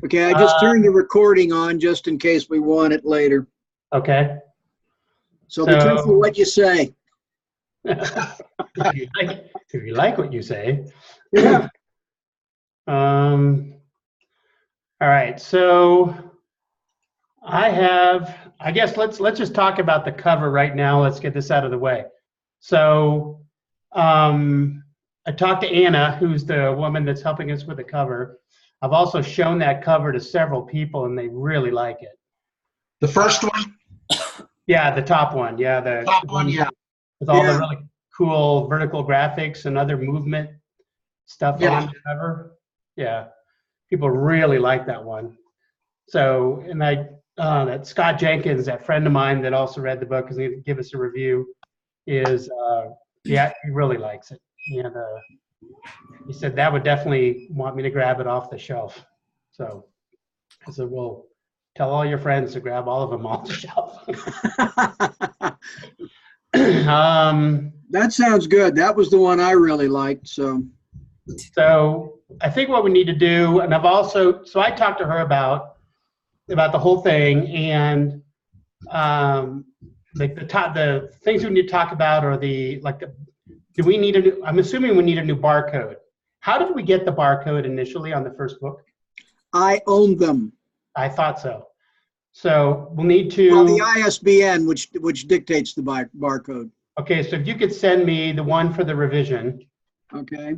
Okay, I just turned the recording on just in case we want it later. Okay. So be careful what you say. If you like what you say. Yeah. All right. So I guess let's just talk about the cover right now. Let's get this out of the way. So I talked to Anna, who's the woman that's helping us with the cover. I've also shown that cover to several people, and they really like it. The first one? Yeah, the top one. Yeah, the Top one, yeah. With all the really cool vertical graphics and other movement stuff on the cover. Yeah, people really like that one. So, and that Scott Jenkins, that friend of mine that also read the book, is going to give us a review. He really likes it. And he said that would definitely want me to grab it off the shelf. So I said, well, tell all your friends to grab all of them off the shelf. That sounds good. That was the one I really liked. So I think what we need to do, and so I talked to her about the whole thing, and the things we need to talk about are do we need I'm assuming we need a new barcode. How did we get the barcode initially on the first book? I own them. I thought so. So we'll need to. Well, the ISBN, which dictates the barcode. Okay, so if you could send me the one for the revision. Okay.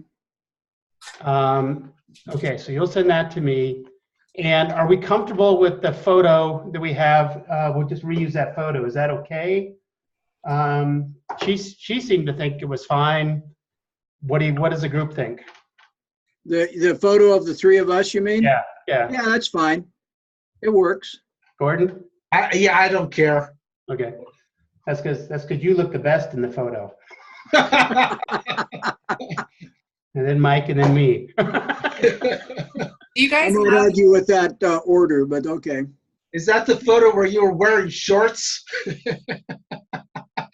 Okay, so you'll send that to me. And are we comfortable with the photo that we have? We'll just reuse that photo. Is that okay? She seemed to think it was fine. What does the group think? The photo of the three of us, you mean? Yeah. Yeah, that's fine. It works. Gordon? I don't care. Okay. That's because you look the best in the photo. And then Mike, and then me. You guys I might argue with that order, but okay. Is that the photo where you were wearing shorts?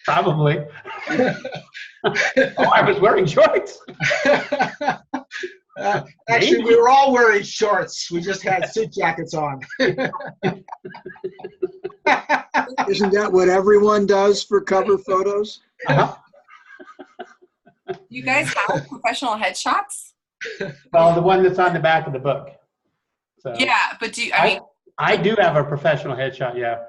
Probably. I was wearing shorts. Actually, we were all wearing shorts. We just had suit jackets on. Isn't that what everyone does for cover photos? Uh-huh. You guys have professional headshots? Well, the one that's on the back of the book. So Yeah, but I do have a professional headshot, yeah.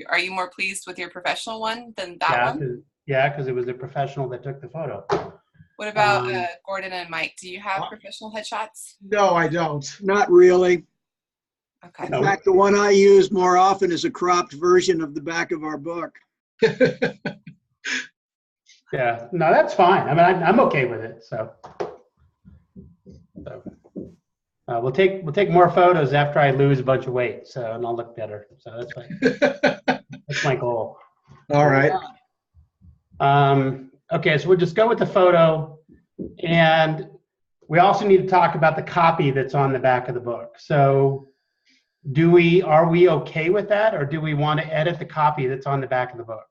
Are you more pleased with your professional one than that one? Because it was a professional that took the photo. What about Gordon and Mike? Do you have professional headshots? No, I don't. Not really. Okay. In fact, the one I use more often is a cropped version of the back of our book. Yeah, no, that's fine. I mean, I'm okay with it. So we'll take more photos after I lose a bunch of weight, and I'll look better. So that's fine. That's my goal. All right. Okay, so we'll just go with the photo, and we also need to talk about the copy that's on the back of the book. So are we okay with that, or do we want to edit the copy that's on the back of the book?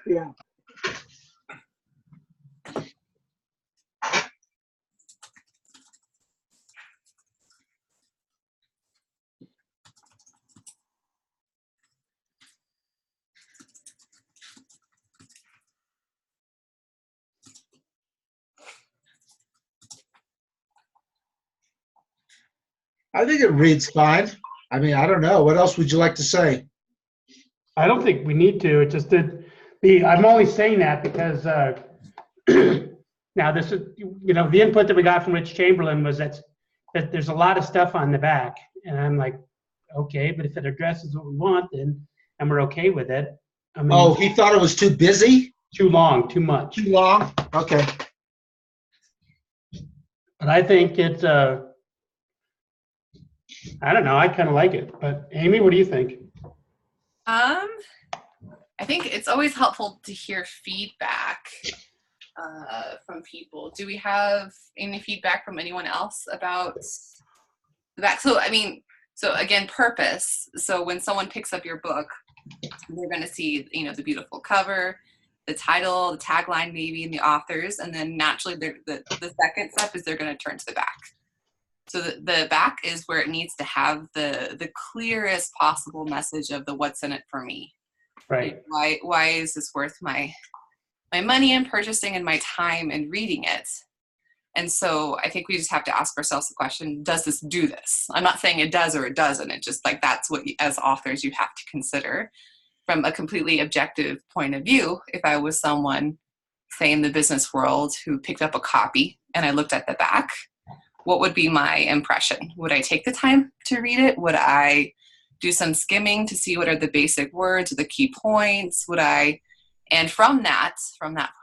Yeah. I think it reads fine. I mean, I don't know. What else would you like to say? I don't think we need to. It just I'm only saying that because now this is, the input that we got from Rich Chamberlain was that there's a lot of stuff on the back, and I'm like, okay, but if it addresses what we want, then and we're okay with it. I mean, he thought it was too busy? Too long, too much. Too long? Okay. But I think it's I don't know. I kind of like it. But Amy, what do you think? I think it's always helpful to hear feedback from people. Do we have any feedback from anyone else about the back? So again, purpose. So when someone picks up your book, they're going to see, the beautiful cover, the title, the tagline, maybe, and the authors, and then naturally the second step is they're going to turn to the back. So the back is where it needs to have the clearest possible message of the what's in it for me. Right. Why is this worth my money in purchasing and my time in reading it? And so I think we just have to ask ourselves the question, does this do this? I'm not saying it does or it doesn't. It's just like that's what, as authors, you have to consider from a completely objective point of view. If I was someone, say, in the business world who picked up a copy and I looked at the back, what would be my impression? Would I take the time to read it? Would I do some skimming to see what are the basic words or the key points? And from that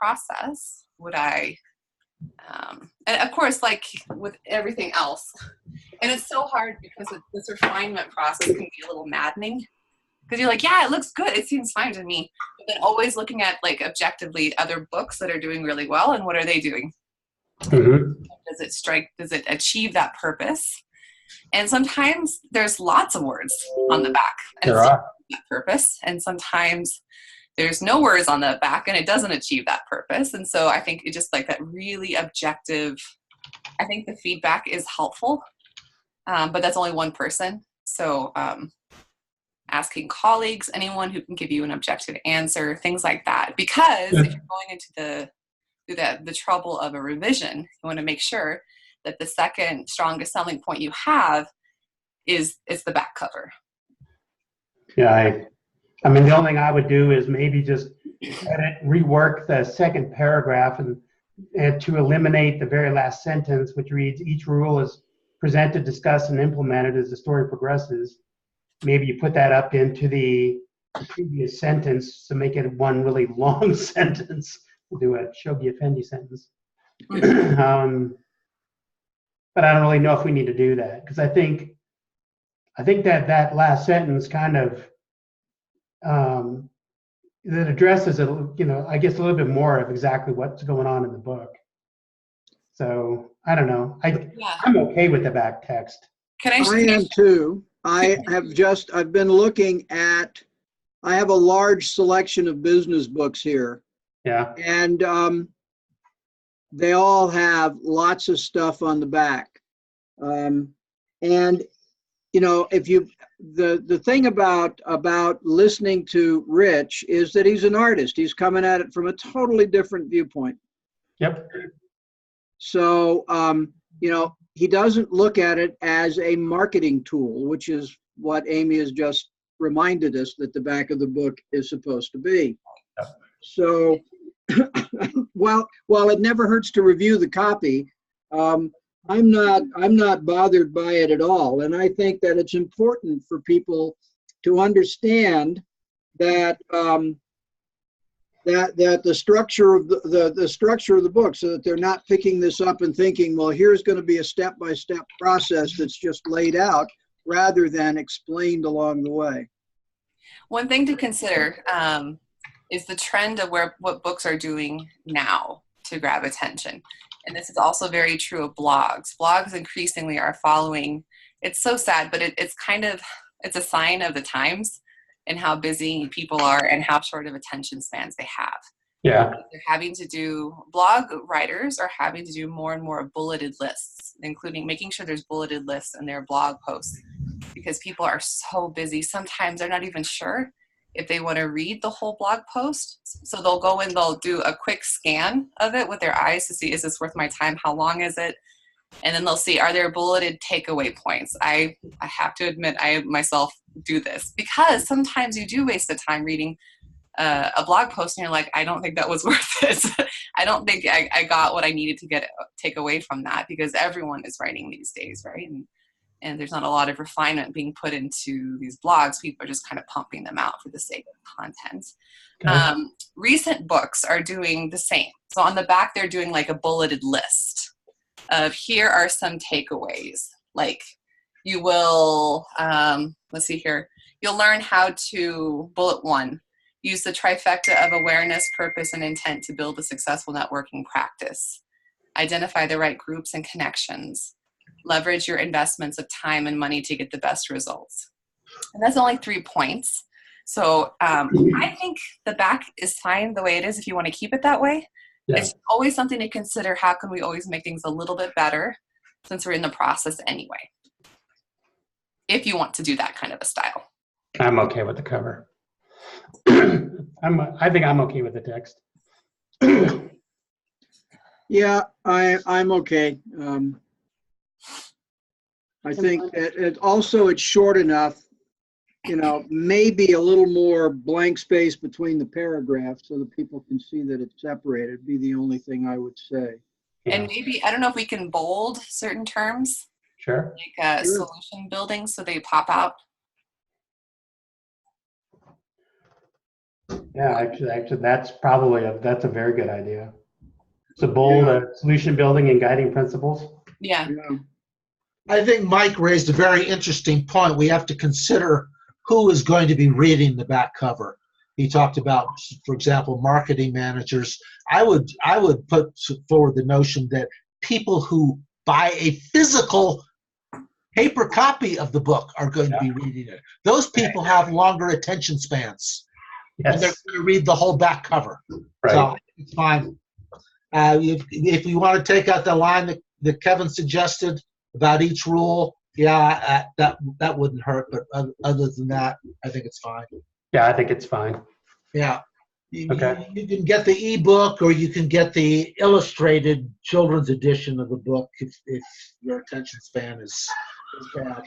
process, would I, and of course, like with everything else, and it's so hard because this refinement process can be a little maddening because you're like, yeah, it looks good. It seems fine to me. But then always looking at like objectively other books that are doing really well and what are they doing? Mm-hmm. Does it achieve that purpose? And sometimes there's lots of words on the back and There are. that purpose. And sometimes there's no words on the back and it doesn't achieve that purpose. And so I think it just like that really objective, I think the feedback is helpful, but that's only one person. So asking colleagues, anyone who can give you an objective answer, things like that. Because if you're going into the trouble of a revision, you want to make sure that the second strongest selling point you have is the back cover. Yeah, I mean, the only thing I would do is maybe just rework the second paragraph and to eliminate the very last sentence, which reads, each rule is presented, discussed, and implemented as the story progresses. Maybe you put that up into the previous sentence to make it one really long sentence. We'll do a Shoghi Effendi sentence. But I don't really know if we need to do that because I think that last sentence kind of that addresses it, I guess a little bit more of exactly what's going on in the book. So I don't know. I'm okay with the back text. I am too. I've been looking at, I have a large selection of business books here. Yeah. And they all have lots of stuff on the back. And if the thing about listening to Rich is that he's an artist. He's coming at it from a totally different viewpoint. Yep. So, he doesn't look at it as a marketing tool, which is what Amy has just reminded us that the back of the book is supposed to be. Yep. So, while it never hurts to review the copy, I'm not bothered by it at all, and I think that it's important for people to understand that that the structure of the structure of the book, so that they're not picking this up and thinking, well, here's going to be a step-by-step process that's just laid out, rather than explained along the way. One thing to consider is the trend of what books are doing now to grab attention. And this is also very true of blogs. Blogs increasingly are following, it's so sad, but it's a sign of the times and how busy people are and how short of attention spans they have. Yeah. Blog writers are having to do more and more bulleted lists, including making sure there's bulleted lists in their blog posts, because people are so busy. Sometimes they're not even sure if they want to read the whole blog post. So they'll go in, they'll do a quick scan of it with their eyes to see, is this worth my time? How long is it? And then they'll see, are there bulleted takeaway points? I have to admit, I myself do this, because sometimes you do waste the time reading a blog post and you're like, I don't think that was worth it. I don't think I got what I needed to take away from that, because everyone is writing these days, right? And there's not a lot of refinement being put into these blogs. People are just kind of pumping them out for the sake of content. Okay. Recent books are doing the same. So on the back, they're doing like a bulleted list of, here are some takeaways. Like you will, let's see here. You'll learn how to, bullet 1, use the trifecta of awareness, purpose, and intent to build a successful networking practice. Identify the right groups and connections. Leverage your investments of time and money to get the best results. And that's only 3 points. So I think the back is fine the way it is if you want to keep it that way. Yeah. It's always something to consider. How can we always make things a little bit better since we're in the process anyway? If you want to do that kind of a style. I'm okay with the cover. I think I'm okay with the text. Yeah, I'm okay. I think it also it's short enough, you know, maybe a little more blank space between the paragraphs so that people can see that it's separated, be the only thing I would say. Yeah. And maybe, I don't know if we can bold certain terms, Sure. like Sure. solution building, so they pop out. Yeah, actually, that's probably that's a very good idea. So bold solution building and guiding principles. Yeah. Yeah. I think Mike raised a very interesting point. We have to consider who is going to be reading the back cover. He talked about, for example, marketing managers. I would put forward the notion that people who buy a physical paper copy of the book are going to be reading it. Those people have longer attention spans. And they're Yes. going to read the whole back cover. Right. So it's fine. If you want to take out the line that Kevin suggested about each rule, yeah, that wouldn't hurt. But other than that, I think it's fine. Yeah, I think it's fine. Yeah. Okay. You can get the ebook or you can get the illustrated children's edition of the book if your attention span is bad.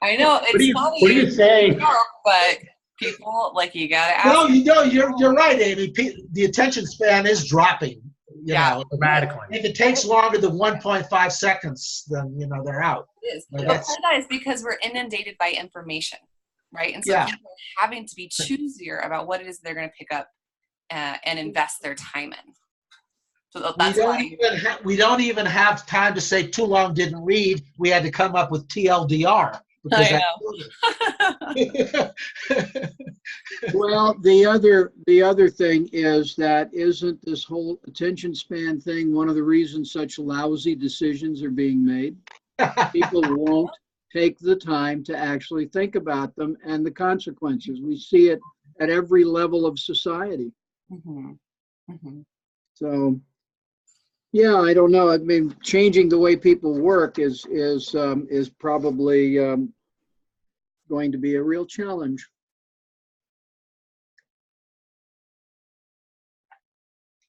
I know it's funny, What are you saying? but people, like, you gotta ask. No, you're right, Amy. The attention span is dropping. You know, Dramatically. if it takes longer than 1.5 seconds, then they're out. It is. But But that's- part of that is because we're inundated by information, right? And so Yeah. people are having to be choosier about what it is they're going to pick up and invest their time in. So that's why. We don't even have time to say too long didn't read. We had to come up with TLDR. I know. Well, the other thing is that isn't this whole attention span thing one of the reasons such lousy decisions are being made? People won't take the time to actually think about them and the consequences. We see it at every level of society. Mhm. Mhm. So, yeah, I don't know. I mean, changing the way people work is probably going to be a real challenge.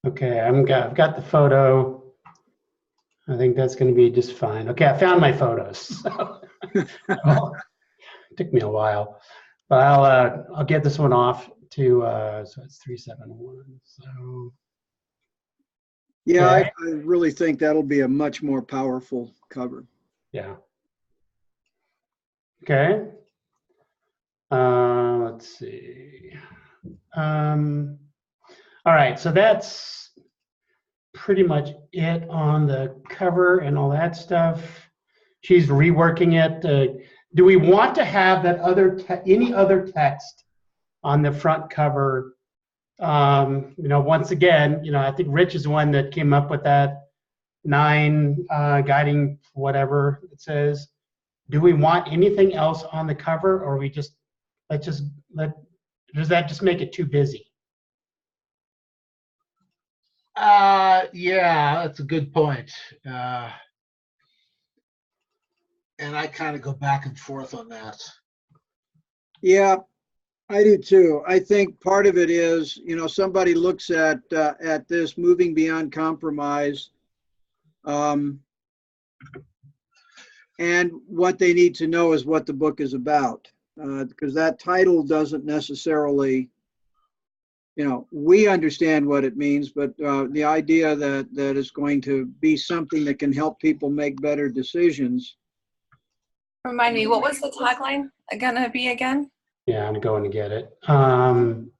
Okay, I've got the photo. I think that's going to be just fine. Okay, I found my photos. Well, it took me a while, but I'll get this one off to so it's 371. So Yeah, Okay. I really think that'll be a much more powerful cover. yeah. Okay. Let's see. All right, so that's pretty much it on the cover and all that stuff. She's reworking it. Do we want to have that any other text on the front cover? Once again, I think Rich is the one that came up with that 9 guiding whatever it says. Do we want anything else on the cover, or does that just make it too busy? Yeah, that's a good point. And I kind of go back and forth on that. Yeah, I do too. I think part of it is, somebody looks at this moving beyond compromise, and what they need to know is what the book is about, because that title doesn't necessarily, we understand what it means, but the idea that it's going to be something that can help people make better decisions. Remind me, what was the tagline gonna be again? Yeah, I'm going to get it. I'm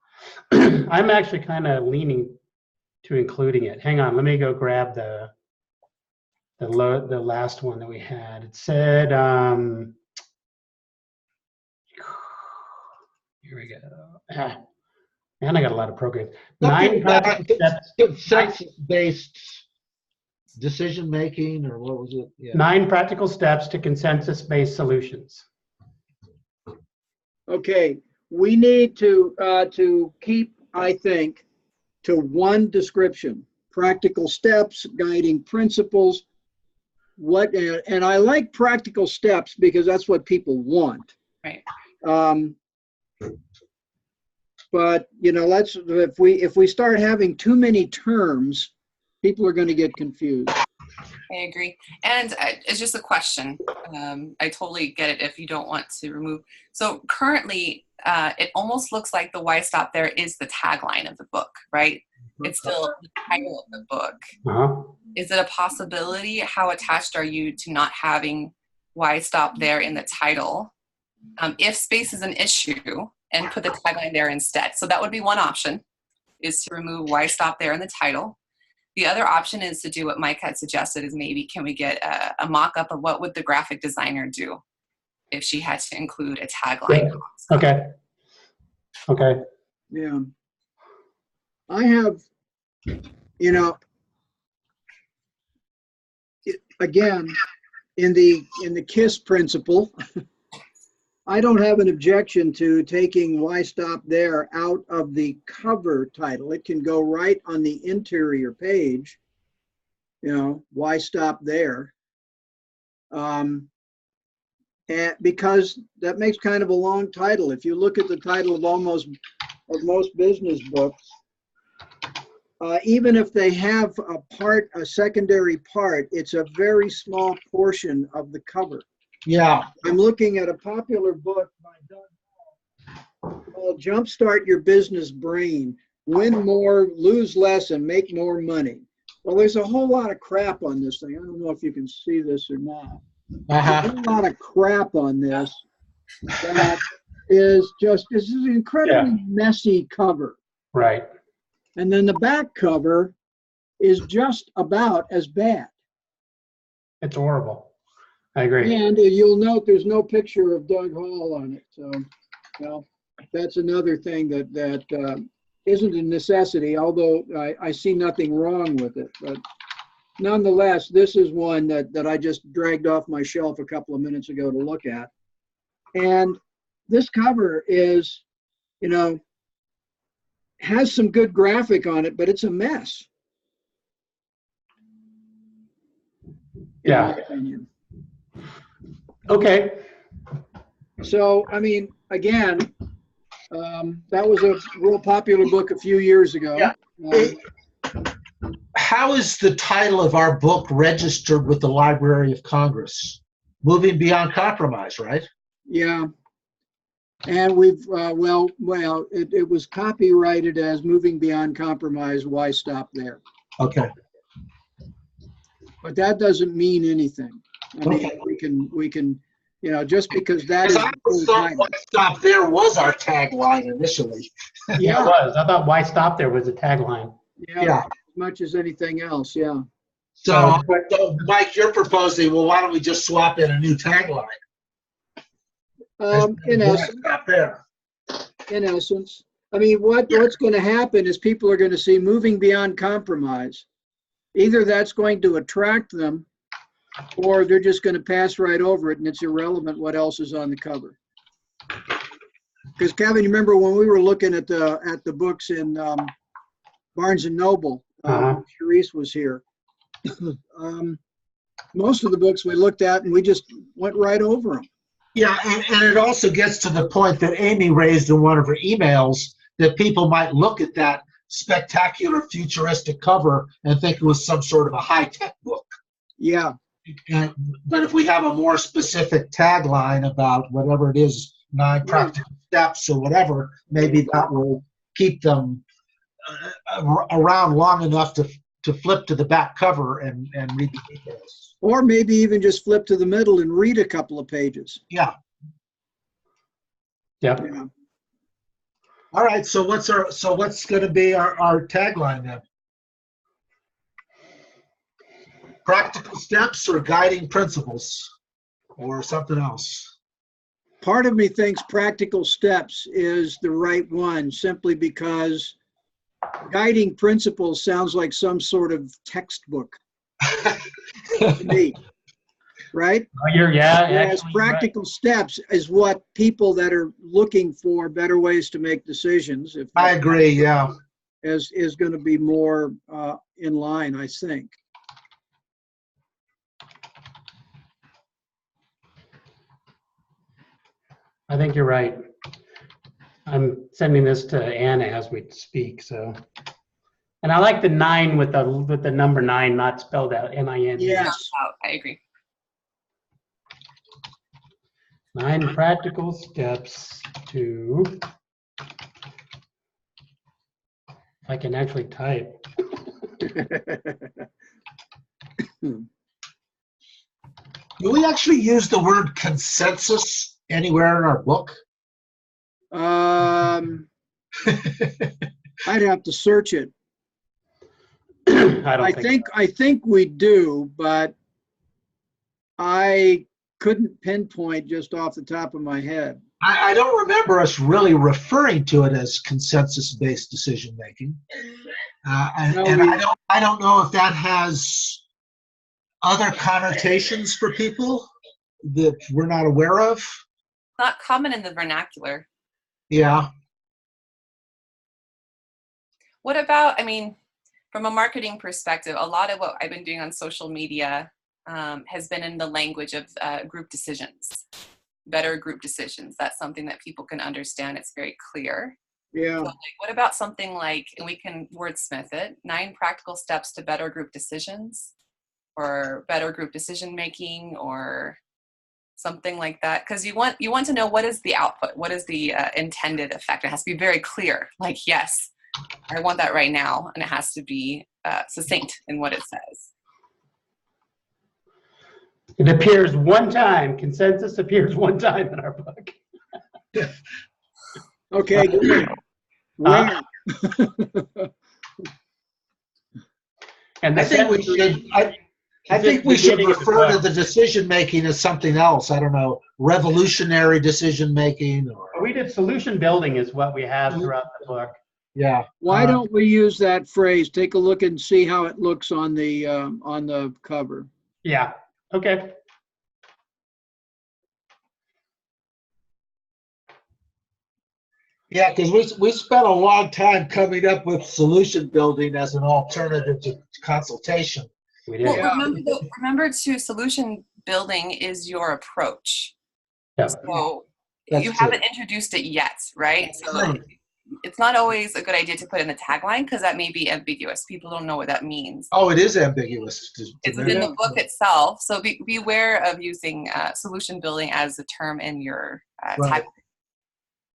actually kind of leaning to including it. Hang on, let me go grab the last one that we had. It said, here we go. Man, I got a lot of programs. 9 practical steps. Consensus-based decision making, or what was it? Yeah. 9 practical steps to consensus-based solutions. Okay, we need to keep, I think, to one description: practical steps, guiding principles. And I like practical steps because that's what people want. Right. But let's if we start having too many terms, people are going to get confused. I agree. And it's just a question. I totally get it if you don't want to remove. So currently, it almost looks like the Why Stop There is the tagline of the book, right? It's still the title of the book. Uh-huh. Is it a possibility? How attached are you to not having Why Stop There in the title? If space is an issue, and put the tagline there instead. So that would be one option, is to remove Why Stop There in the title. The other option is to do what Mike had suggested, is maybe can we get a mock-up of what would the graphic designer do if she had to include a tagline. Yeah. Okay. Okay. Yeah. I have, again, in the KISS principle, I don't have an objection to taking Why Stop There out of the cover title. It can go right on the interior page, Why Stop There. And because that makes kind of a long title. If you look at the title of most business books, even if they have a secondary part, it's a very small portion of the cover. Yeah. I'm looking at a popular book by Doug Hall called Jumpstart Your Business Brain: Win More, Lose Less, and Make More Money. Well, there's a whole lot of crap on this thing. I don't know if you can see this or not. Uh-huh. There's a lot of crap on this that is just, this is an incredibly messy cover. Right. And then the back cover is just about as bad. It's horrible. I agree. And you'll note there's no picture of Doug Hall on it. So, that's another thing that isn't a necessity, although I see nothing wrong with it. But nonetheless, this is one that I just dragged off my shelf a couple of minutes ago to look at. And this cover is, has some good graphic on it, but it's a mess. In my opinion. Okay. So, again, that was a real popular book a few years ago. Yeah. How is the title of our book registered with the Library of Congress? Moving Beyond Compromise, right? Yeah. And we've, it was copyrighted as Moving Beyond Compromise, Why Stop There? Okay. But that doesn't mean anything. Okay. We can, just because that is. I thought Why Stop There was our tagline initially. Yeah, it was. I thought Why Stop There was a tagline. Yeah. As much as anything else, yeah. So, Mike, you're proposing, well, why don't we just swap in a new tagline? In essence. Stop there. In essence. What's going to happen is people are going to see Moving Beyond Compromise. Either that's going to attract them, or they're just going to pass right over it, and it's irrelevant what else is on the cover. Because Kevin, you remember when we were looking at the books in Barnes and Noble, Charisse was here. Most of the books we looked at, and we just went right over them. Yeah, and it also gets to the point that Amy raised in one of her emails, that people might look at that spectacular futuristic cover and think it was some sort of a high-tech book. Yeah. But if we have a more specific tagline about whatever it is, 9 practical steps or whatever, maybe that will keep them around long enough to flip to the back cover and read the details. Or maybe even just flip to the middle and read a couple of pages. Yeah. Yep. Yeah. All right. So what's going to be our tagline then? Practical steps or guiding principles or something else? Part of me thinks practical steps is the right one, simply because guiding principles sounds like some sort of textbook to me. right? Yeah, Whereas actually, you're right. practical steps is what people that are looking for better ways to make decisions, if I that agree, yeah. is going to be more in line, I think. I think you're right. I'm sending this to Anna as we speak, so. And I like the 9 with the number 9 not spelled out, N-I-N. Yes. Oh, I agree. 9 practical steps to, if I can actually type. Do we actually use the word consensus anywhere in our book? I'd have to search it. I don't I think we do, but I couldn't pinpoint just off the top of my head. I don't remember us really referring to it as consensus-based decision making, and I don't know if that has other connotations for people that we're not aware of. Not common in the vernacular. Yeah. What about, I mean, from a marketing perspective, a lot of what I've been doing on social media has been in the language of group decisions, better group decisions. That's something that people can understand. It's very clear. Yeah. So, like, what about something like, and we can wordsmith it, 9 practical steps to better group decisions, or better group decision making, or something like that, because you want to know what is the output, what is the intended effect. It has to be very clear, like, yes, I want that right now, and it has to be succinct in what it says. It appears one time, consensus appears one time in our book. Okay, good. Where? And I think we should. I think we should refer to the decision making as something else. I don't know, revolutionary decision making, or we did solution building is what we have throughout the book. yeah. Why don't we use that phrase? Take a look and see how it looks on the cover. Yeah. Okay. Yeah, because we spent a long time coming up with solution building as an alternative to consultation. We did. Well, Yeah. remember too, solution building is your approach. Yeah. So That's you true. haven't introduced it yet, right? So it's not always a good idea to put in the tagline, because that may be ambiguous. People don't know what that means. Oh, it is ambiguous. It's in the book itself. So beware of using solution building as a term in your Right.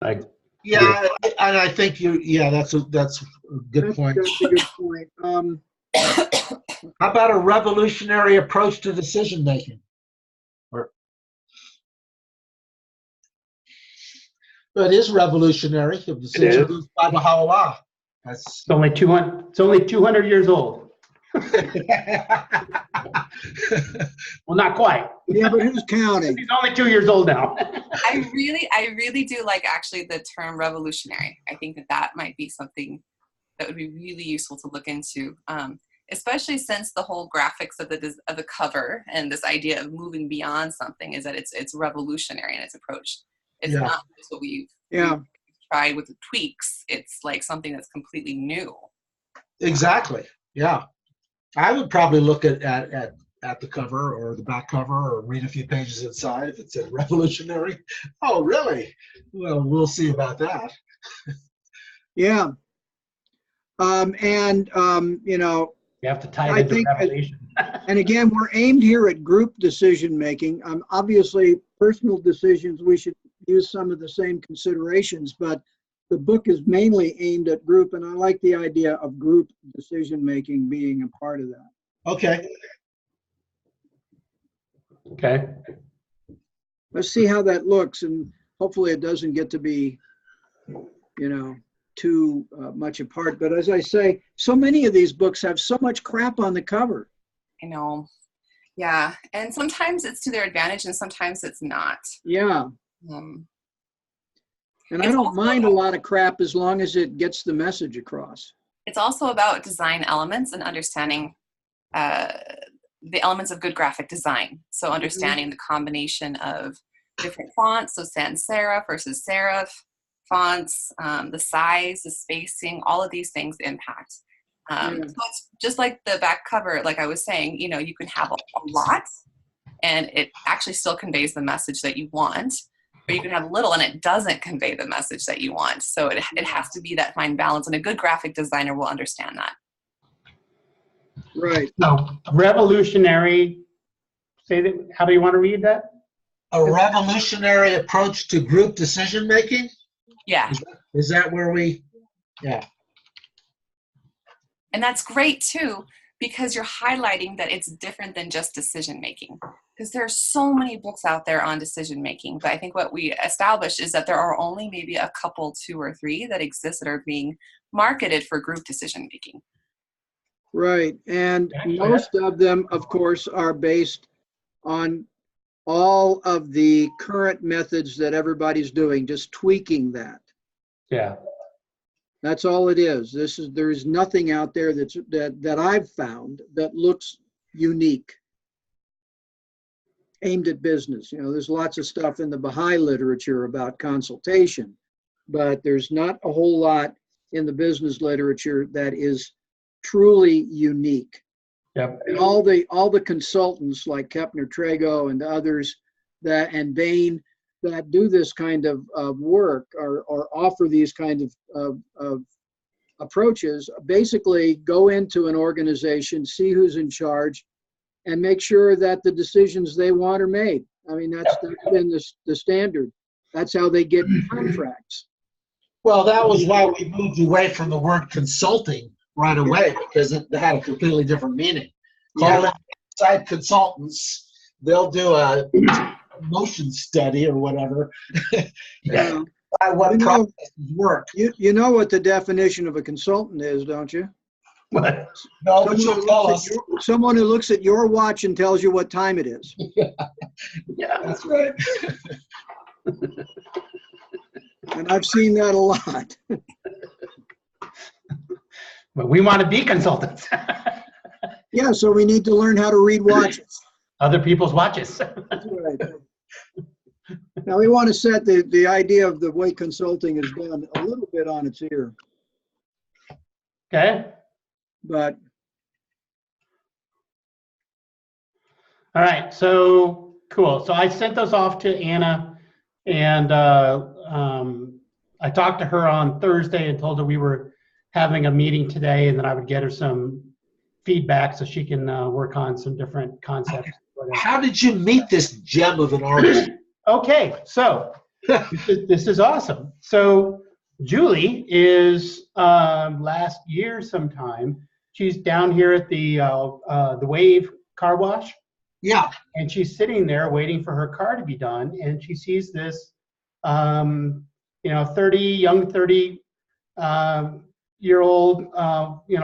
tagline. Yeah, and I think that's a good point. That's a good point. How about a revolutionary approach to decision making? But it is revolutionary. If decision goes by Baha'u'llah. It's only 200. It's only 200 years old. Well, not quite. Yeah, but who's counting? He's only 2 years old now. I really do like actually the term revolutionary. I think that might be something that would be really useful to look into, especially since the whole graphics of the cover and this idea of moving beyond something is that it's revolutionary in its approach. It's not just what we've tried with the tweaks. It's like something that's completely new. Exactly. Yeah. I would probably look at the cover or the back cover or read a few pages inside if it said revolutionary. Oh, really? Well, we'll see about that. Yeah. You know, You have to tie it into revelation. and again, we're aimed here at group decision making. Obviously, personal decisions, we should use some of the same considerations, but the book is mainly aimed at group, and I like the idea of group decision making being a part of that. Okay. Okay. Let's see how that looks, and hopefully it doesn't get to be, you know, too much apart. But as I say, so many of these books have so much crap on the cover. I know. Yeah. And sometimes it's to their advantage and sometimes it's not. Yeah. And I don't mind a lot of crap as long as it gets the message across. It's also about design elements and understanding the elements of good graphic design. So understanding the combination of different fonts, so sans serif versus serif fonts, the size, the spacing, all of these things impact. So it's just like the back cover, like I was saying, you know, you can have a lot and it actually still conveys the message that you want, or you can have little and it doesn't convey the message that you want. So it has to be that fine balance, and a good graphic designer will understand that. Right. So revolutionary, say that, how do you want to read that? A revolutionary approach to group decision making? Yeah. Is that where we, yeah. And that's great too, because you're highlighting that it's different than just decision making. Because there are so many books out there on decision making, but I think what we established is that there are only maybe a couple, 2 or 3 that exist that are being marketed for group decision making. Right. And most of them, of course, are based on all of the current methods that everybody's doing, just tweaking that. Yeah. That's all it is. There is nothing out there that I've found that looks unique, aimed at business. You know, there's lots of stuff in the Baha'i literature about consultation, but there's not a whole lot in the business literature that is truly unique. Yep. And all the consultants like Kepner Trago and others and Bain that do this kind of work or offer these kind of approaches basically go into an organization, see who's in charge, and make sure that the decisions they want are made. I mean, that's been the standard. That's how they get contracts. Well, that was why we moved away from the word consulting right away, because it had a completely different meaning. Call them outside consultants. They'll do a motion study or whatever. Yeah. By what processes work. You know what the definition of a consultant is, don't you? What? No, but you'll tell us. Someone who looks at your watch and tells you what time it is. Yeah. That's right. And I've seen that a lot. But we want to be consultants. Yeah, so we need to learn how to read watches. Other people's watches. That's right. Now we want to set the idea of the way consulting is done a little bit on its ear. Okay. But all right. So cool. So I sent those off to Anna, and I talked to her on Thursday and told her we were having a meeting today, and that I would get her some feedback so she can work on some different concepts. How did you meet this gem of an artist? Okay, so this is awesome. So Julie is last year sometime. She's down here at the Wave car wash. Yeah. And she's sitting there waiting for her car to be done, and she sees this, young 30 year old,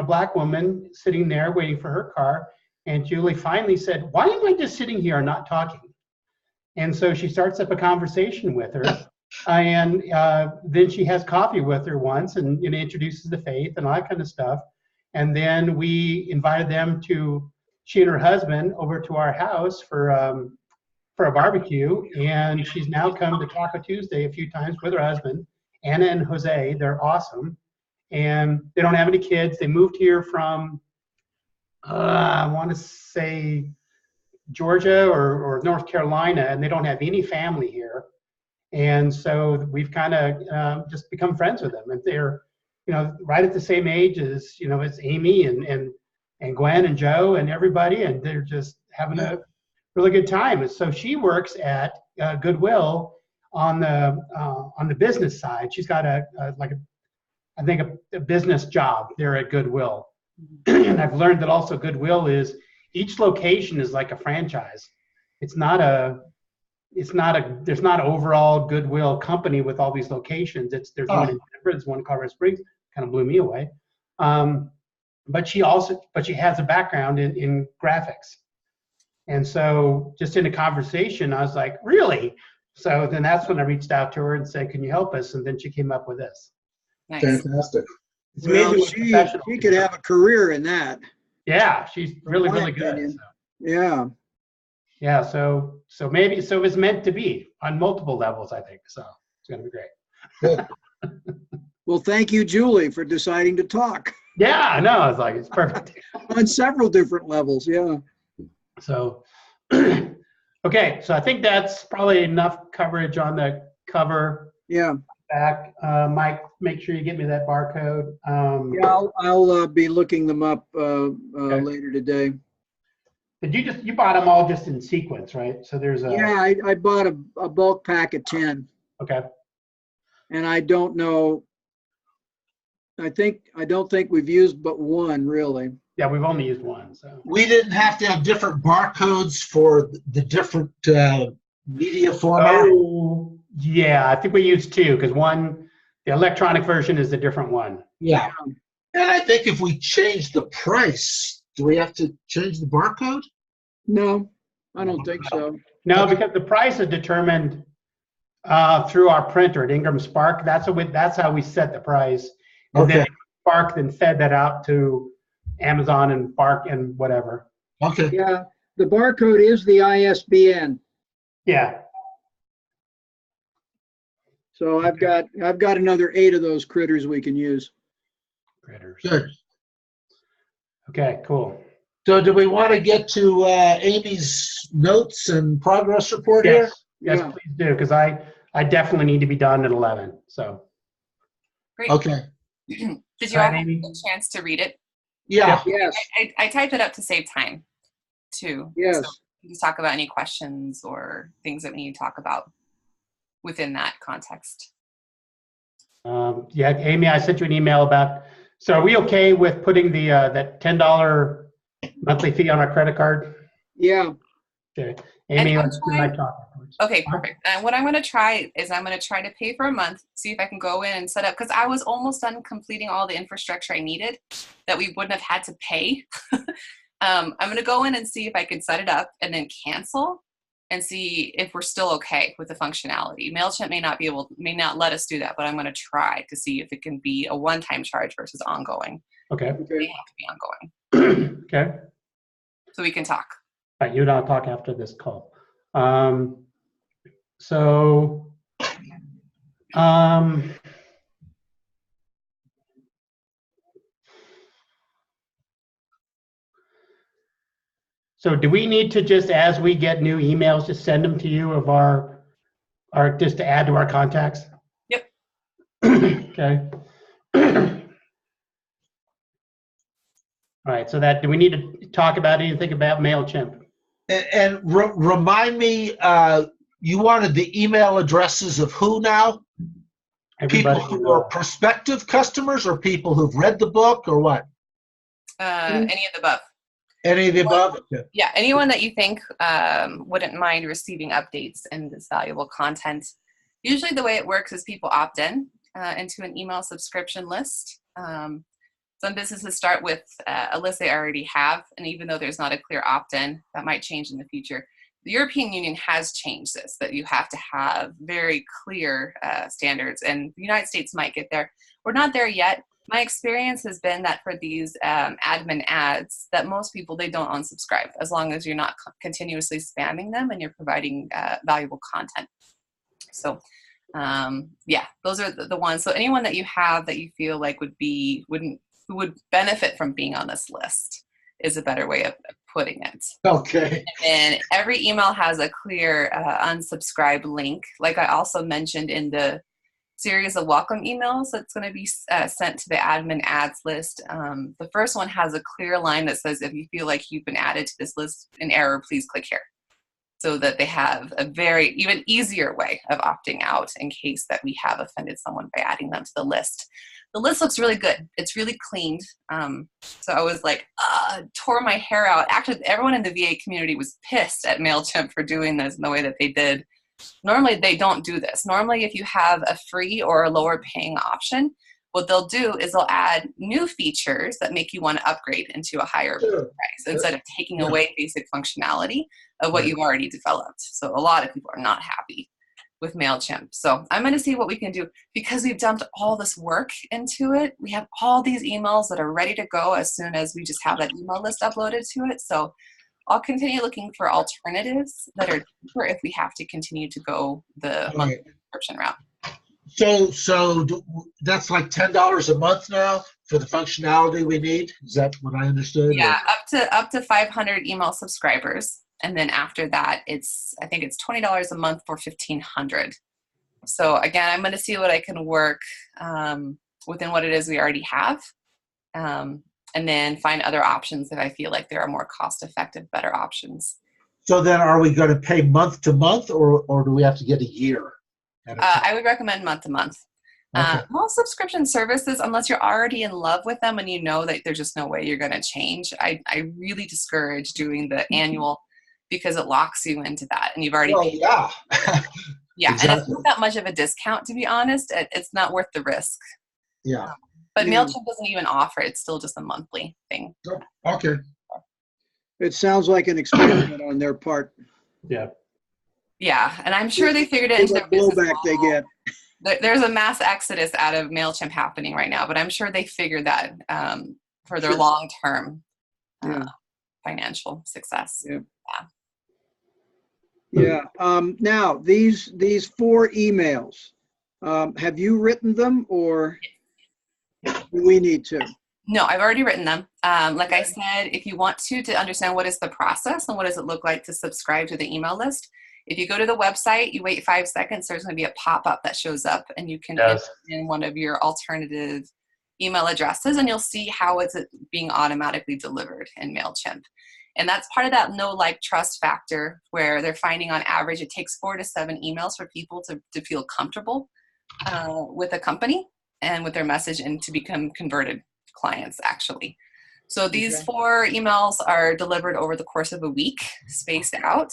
black woman sitting there waiting for her car. And Julie finally said, "Why am I just sitting here and not talking?" And so she starts up a conversation with her, and then she has coffee with her once and introduces the faith and all that kind of stuff. And then we invited them she and her husband over to our house for a barbecue. And she's now come to Taco Tuesday a few times with her husband, Anna and Jose. They're awesome. And they don't have any kids. They moved here from, I want to say, Georgia or North Carolina, and they don't have any family here. And so we've kind of just become friends with them. And they're, right at the same age as, as Amy and Gwen and Joe and everybody, and they're just having a really good time. And so she works at Goodwill on the business side. She's got a business job there at Goodwill. And I've learned that also Goodwill is, each location is like a franchise. There's not an overall Goodwill company with all these locations. There's one in Denver, there's one in Colorado Springs, kind of blew me away. But she has a background in graphics. And so just in a conversation, I was like, really? So then that's when I reached out to her and said, can you help us? And then she came up with this. Nice. Fantastic. It's well, amazing what she could have a career in that. Yeah, she's really, really In my good. opinion. So. Yeah. Yeah, so maybe it was meant to be on multiple levels, I think. So it's gonna be great. Good. Well, thank you, Julie, for deciding to talk Yeah, I know. It's like it's perfect. on several different levels. Yeah. So okay, so I think that's probably enough coverage on the cover Yeah. back. Mike, make sure you get me that barcode. Yeah. I'll be looking them up Okay. later today. Did you bought them all just in sequence, right? So there's a Yeah. I bought a bulk pack of 10, okay. and I don't know. I don't think we've used but one really. Yeah, we've only used one, so We didn't have to have different barcodes for the different media format. oh yeah, I think we used two because one, the electronic version is a different one. Yeah. And I think if we change the price, do we have to change the barcode? No, I don't think so. No, because the price is determined through our printer at Ingram Spark. That's how we set the price. And Okay. then Spark then fed that out to Amazon and Bark and whatever. Okay. Yeah. The barcode is the ISBN. Yeah. So I've got another 8 of those critters we can use. Critters. Good. Okay, cool. So do we want to get to Amy's notes and progress report here? Yes, Yeah. please do, because I definitely need to be done at 11. So Great. Okay. Did you Right, all have Amy? a chance to read it? Yeah. Yes. I typed it up to save time, too. Yes. So you can talk about any questions or things that we need to talk about within that context. yeah, Amy, I sent you an email about. So are we okay with putting the that $10 monthly fee on our credit card? Yeah. Okay, Amy, And let's do my talk afterwards. Okay, perfect. And what I'm going to try is I'm going to try to pay for a month, see if I can go in and set up, because I was almost done completing all the infrastructure I needed that we wouldn't have had to pay. I'm going to go in and see if I can set it up and then cancel and see if we're still okay with the functionality. MailChimp may not let us do that, but I'm going to try to see if it can be a one-time charge versus ongoing. Okay. It may Okay. have to be ongoing. Okay. So we can talk. All right, you and I'll talk after this call. So, so do we need to just, as we get new emails, just send them to you of our just to add to our contacts? Yep. Okay. All right, so do we need to talk about anything about MailChimp? And remind me, you wanted the email addresses of who now? Everybody, People who are prospective customers or people who've read the book or what? Any of the above. Any of the above? Okay. Yeah, anyone that you think wouldn't mind receiving updates and this valuable content. Usually the way it works is people opt in into an email subscription list. Some businesses start with a list they already have, and even though there's not a clear opt-in, that might change in the future. The European Union has changed this, that you have to have very clear standards, and the United States might get there. We're not there yet. My experience has been that for these admin ads, that most people, they don't unsubscribe as long as you're not continuously spamming them and you're providing valuable content. So yeah, those are the ones. So anyone that you have that you feel like would benefit from being on this list is a better way of putting it. Okay. And every email has a clear unsubscribe link. Like I also mentioned in the series of welcome emails that's going to be sent to the admin ads list. The first one has a clear line that says, if you feel like you've been added to this list in error, please click here. So that they have a very even easier way of opting out in case that we have offended someone by adding them to the list. The list looks really good. It's really cleaned. So I was like, tore my hair out. Actually, everyone in the VA community was pissed at MailChimp for doing this in the way that they did. Normally, they don't do this. Normally, if you have a free or a lower paying option, what they'll do is they'll add new features that make you want to upgrade into a higher price instead of taking away basic functionality of what you've already developed. So a lot of people are not happy with MailChimp. So I'm going to see what we can do because we've dumped all this work into it. We have all these emails that are ready to go as soon as we just have that email list uploaded to it. So I'll continue looking for alternatives that are cheaper if we have to continue to go the All monthly right. subscription route. That's like $10 a month now for the functionality we need. Is that what I understood? Yeah, up to 500 email subscribers, and then after that, I think it's $20 a month for 1,500. So again, I'm going to see what I can work within what it is we already have, and then find other options if I feel like there are more cost-effective, better options. So then, are we going to pay month to month, or do we have to get a year? I would recommend month to month. Okay. Most subscription services, unless you're already in love with them and you know that there's just no way you're going to change, I really discourage doing the annual because it locks you into that, and you've already paid. Yeah. Yeah, Exactly. and it's not that much of a discount, to be honest. It's not worth the risk. Yeah. But Yeah. MailChimp doesn't even offer it. It's still just a monthly thing. Okay. It sounds like an experiment on their part. Yeah. Yeah, and I'm sure they figured it See into their what business blowback they model. get. There's a mass exodus out of MailChimp happening right now, but I'm sure they figured that for their Sure. long-term Yeah. financial success. Yeah. Yeah. Now, these 4 emails, have you written them or do we need to? No, I've already written them. Like I said, if you want to understand what is the process and what does it look like to subscribe to the email list, if you go to the website, you wait 5 seconds, there's going to be a pop-up that shows up, and you can enter in one of your alternative email addresses, and you'll see how it's being automatically delivered in MailChimp. And that's part of that know, like, trust factor, where they're finding on average it takes 4 to 7 emails for people to feel comfortable with a company and with their message and to become converted clients, actually. So these Okay. 4 emails are delivered over the course of a week, spaced out.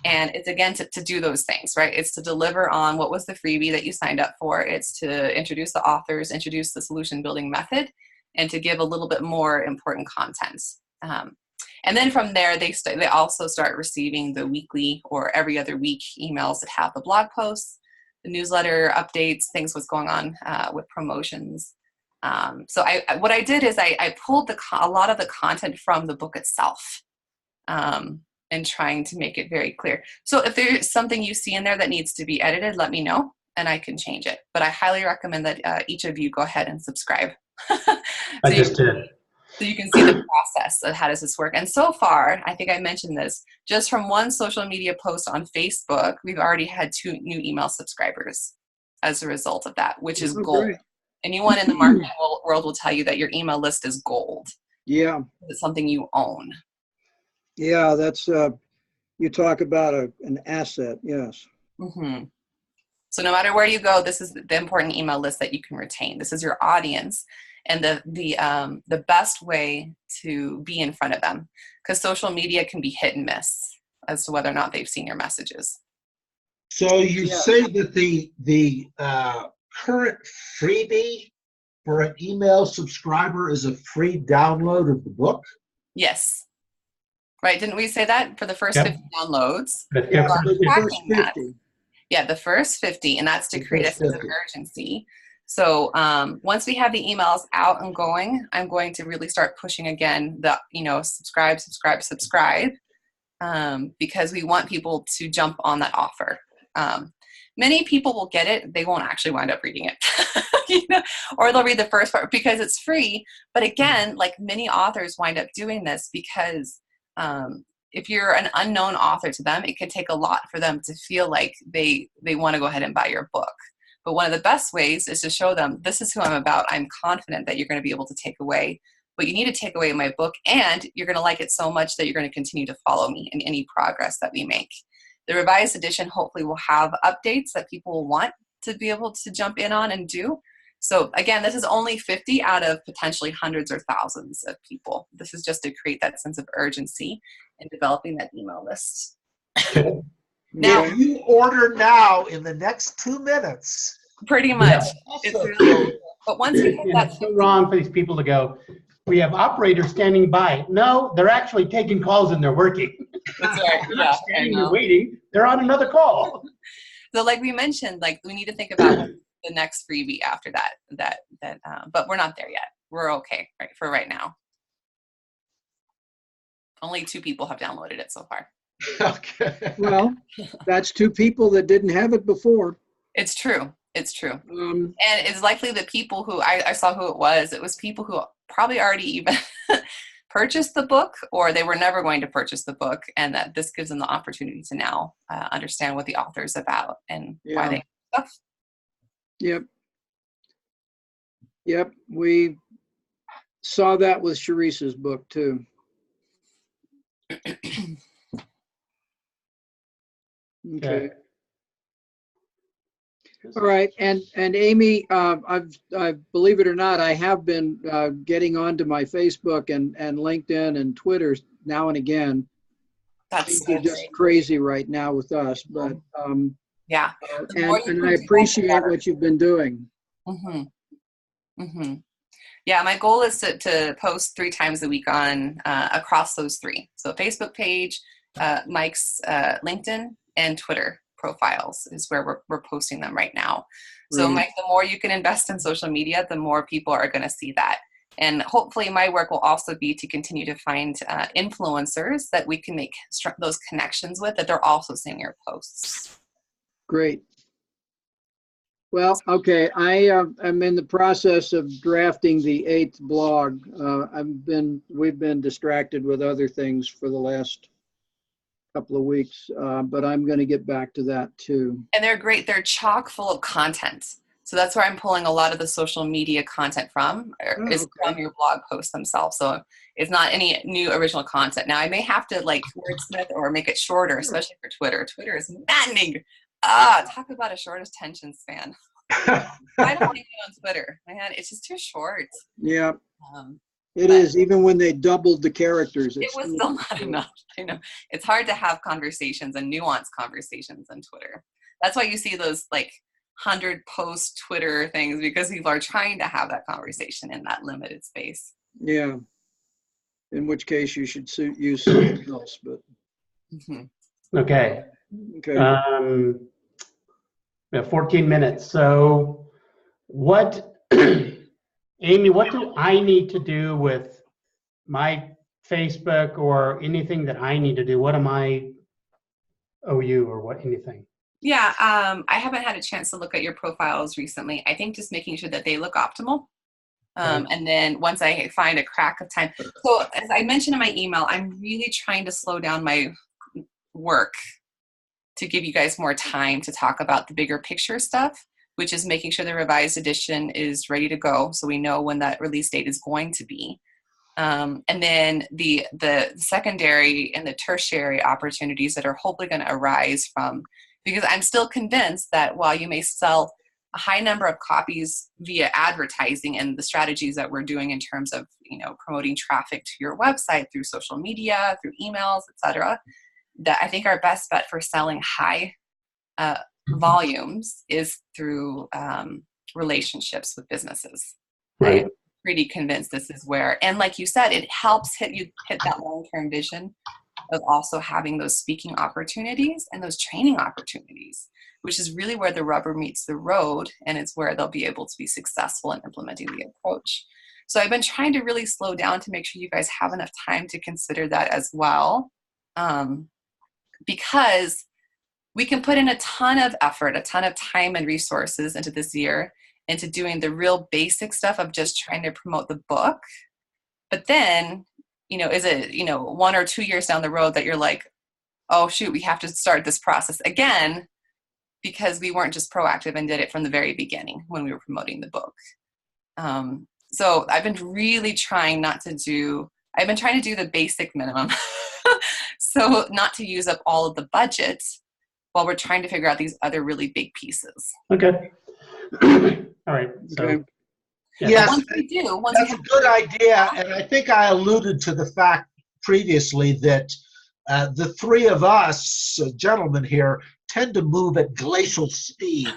And it's, again, to do those things, right? It's to deliver on what was the freebie that you signed up for. It's to introduce the authors, introduce the solution building method, and to give a little bit more important content. And then from there, they also start receiving the weekly or every other week emails that have the blog posts, the newsletter updates, things what's going on with promotions. So what I did is I pulled a lot of the content from the book itself. And trying to make it very clear. So if there's something you see in there that needs to be edited, let me know and I can change it. But I highly recommend that each of you go ahead and subscribe. I just did. So you can see the process of how does this work. And so far, I think I mentioned this, just from one social media post on Facebook, we've already had 2 new email subscribers as a result of that, which is Oh, gold. great. Anyone in the marketing world will tell you that your email list is gold. Yeah. It's something you own. Yeah, that's, you talk about an asset, yes. Mm-hmm. So no matter where you go, this is the important email list that you can retain. This is your audience and the best way to be in front of them, because social media can be hit and miss as to whether or not they've seen your messages. So you Yeah. say that the current freebie for an email subscriber is a free download of the book? Yes. Right, didn't we say that for the first Yep. 50 downloads? But Yeah, yeah, for the first Tracking that. 50. Yeah, the first 50, and that's to The create a first sense of 50. urgency. So once we have the emails out and going, I'm going to really start pushing again the, subscribe, because we want people to jump on that offer. Many people will get it. They won't actually wind up reading it, or they'll read the first part because it's free. But again, like many authors wind up doing this because if you're an unknown author to them, it can take a lot for them to feel like they want to go ahead and buy your book. But one of the best ways is to show them, this is who I'm about. I'm confident that you're going to be able to take away what you need to take away in my book, and you're going to like it so much that you're going to continue to follow me in any progress that we make. The revised edition hopefully will have updates that people will want to be able to jump in on and do. So again, this is only 50 out of potentially hundreds or thousands of people. This is just to create that sense of urgency in developing that email list. Now, If you order now in the next 2 minutes. pretty much. Yeah. It's really, but once you hit that it's so wrong for these people to go, we have operators standing by. No, they're actually taking calls and they're working. That's right. They're Yeah, not I standing there know. waiting. They're on another call. So like we mentioned, like we need to think about the next freebie after that, but we're not there yet. We're okay, right, for right now. Only 2 people have downloaded it so far. Okay. Well, that's 2 people that didn't have it before. It's true. It's true. Um, And it's likely the people who I saw who it was people who probably already even purchased the book, or they were never going to purchase the book, and that this gives them the opportunity to now understand what the author is about and why they stuff. Yep. Yep. We saw that with Sharice's book too. Okay. All right. And Amy, I believe it or not, I have been getting onto my Facebook and LinkedIn and Twitter now and again. That's Things are just crazy right now with us, but yeah. And I appreciate what you've been doing. Mm-hmm. Mm-hmm. Yeah, my goal is to post 3 times a week on across those 3. So Facebook page, Mike's LinkedIn, and Twitter profiles is where we're posting them right now. So Mike, the more you can invest in social media, the more people are going to see that. And hopefully my work will also be to continue to find influencers that we can make those connections with, that they're also seeing your posts. Great. Well, okay, I'm in the process of drafting the 8th blog. We've been distracted with other things for the last couple of weeks, but I'm going to get back to that too. And they're great. They're chock full of content. So that's where I'm pulling a lot of the social media content from, from your blog posts themselves. So it's not any new original content. Now I may have to like wordsmith or make it shorter, especially for Twitter. Twitter is maddening. Talk about a short attention span. I don't like it on Twitter, man. It's just too short. Yeah, it is. Even when they doubled the characters, it was still not enough. You know, it's hard to have conversations and nuanced conversations on Twitter. That's why you see those like 100 post Twitter things, because people are trying to have that conversation in that limited space. Yeah. In which case you should use something else, but. Okay. Okay. We have 14 minutes. So Amy, what do I need to do with my Facebook or anything that I need to do? What am I owe you or what, anything? Yeah, I haven't had a chance to look at your profiles recently. I think just making sure that they look optimal. And then once I find a crack of time. So as I mentioned in my email, I'm really trying to slow down my work to give you guys more time to talk about the bigger picture stuff, which is making sure the revised edition is ready to go so we know when that release date is going to be. And then the secondary and the tertiary opportunities that are hopefully going to arise from, because I'm still convinced that while you may sell a high number of copies via advertising and the strategies that we're doing in terms of, promoting traffic to your website through social media, through emails, etc., that I think our best bet for selling high volumes is through relationships with businesses. Right. I'm pretty convinced this is where, and like you said, it helps hit that long-term vision of also having those speaking opportunities and those training opportunities, which is really where the rubber meets the road, and it's where they'll be able to be successful in implementing the approach. So I've been trying to really slow down to make sure you guys have enough time to consider that as well. Because we can put in a ton of effort, a ton of time and resources into this year into doing the real basic stuff of just trying to promote the book. But then, is it, 1 or 2 years down the road that you're like, oh shoot, we have to start this process again because we weren't just proactive and did it from the very beginning when we were promoting the book. So I've been really trying to do the basic minimum. So not to use up all of the budget while we're trying to figure out these other really big pieces. Okay. All right. So, Okay. Yes, that's a good idea. And I think I alluded to the fact previously that the 3 of us, gentlemen here, tend to move at glacial speed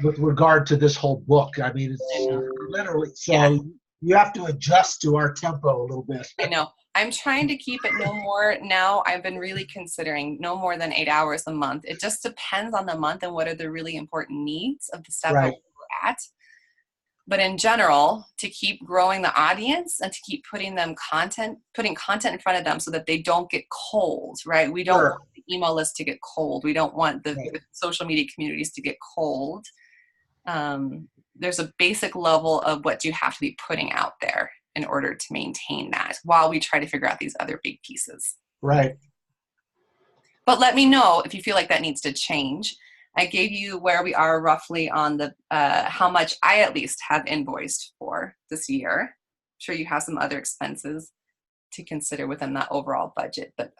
with regard to this whole book. I mean, it's literally, so you have to adjust to our tempo a little bit. I know. I'm trying to keep it no more now. I've been really considering no more than 8 hours a month. It just depends on the month and what are the really important needs of the stuff that we're at. But in general, to keep growing the audience and to keep putting content in front of them so that they don't get cold, right? We don't want the email list to get cold. We don't want the social media communities to get cold. There's a basic level of what you have to be putting out there in order to maintain that while we try to figure out these other big pieces. Right. But let me know if you feel like that needs to change. I gave you where we are roughly on the how much I at least have invoiced for this year. I'm sure you have some other expenses to consider within that overall budget, but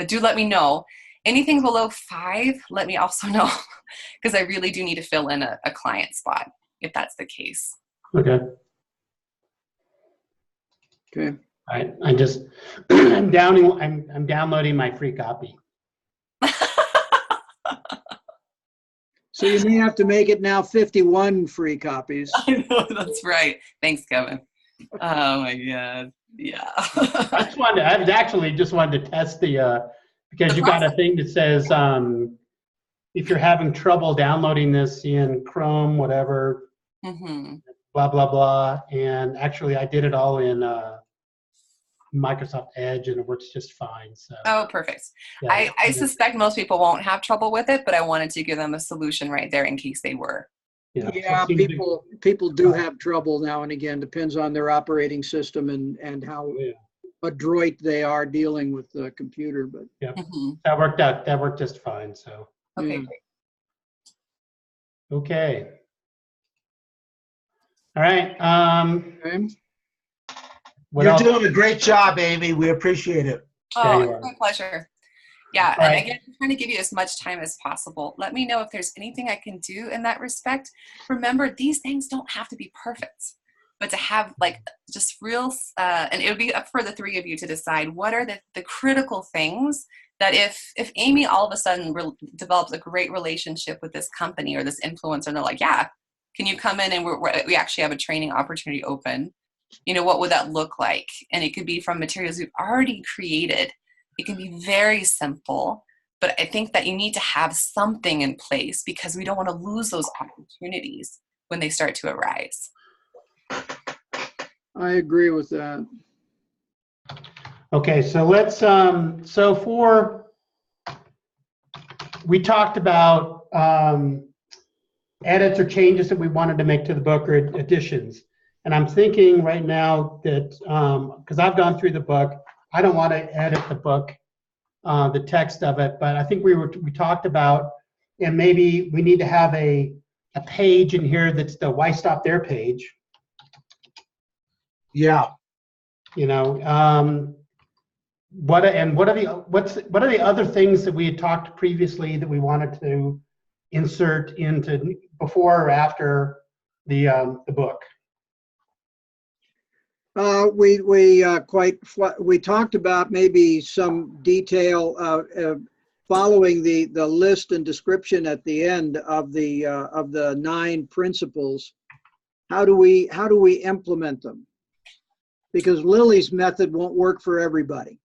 do let me know. Anything below 5, let me also know, because I really do need to fill in a client spot if that's the case. Okay. Okay. I just I'm downloading my free copy. So you may have to make it now 51 free copies. I know, that's right. Thanks, Kevin. Oh my God. Yeah. I actually just wanted to test because you got a thing that says if you're having trouble downloading this in Chrome, whatever, blah, blah, blah. And actually I did it all in Microsoft Edge and it works just fine. So. Oh, perfect. Yeah, I suspect most people won't have trouble with it, but I wanted to give them a solution right there in case they were. Yeah, people do have trouble now and again. Depends on their operating system and how adroit they are dealing with the computer. But yeah, that worked just fine. So okay, yeah. great. Okay. All right. Okay. You're doing a great job, Amy. We appreciate it. Oh, it's my pleasure. Yeah, All and right. again, I'm trying to give you as much time as possible. Let me know if there's anything I can do in that respect. Remember, these things don't have to be perfect, but to have like just real, and it would be up for the 3 of you to decide what are the critical things that if Amy all of a sudden develops a great relationship with this company or this influencer, and they're like, yeah, can you come in and we actually have a training opportunity open? You know, what would that look like? And it could be from materials we've already created. It can be very simple, but I think that you need to have something in place because we don't want to lose those opportunities when they start to arise. I agree with that. Okay, so let's, we talked about edits or changes that we wanted to make to the book or additions. And I'm thinking right now that, because I've gone through the book, I don't want to edit the book, the text of it, but I think we talked about, and maybe we need to have a page in here that's the Why Stop There page. Yeah. You know, what are the other things that we had talked previously that we wanted to insert into before or after the book? We talked about maybe some detail following the list and description at the end of the 9 principles. How do we implement them? Because Lily's method won't work for everybody.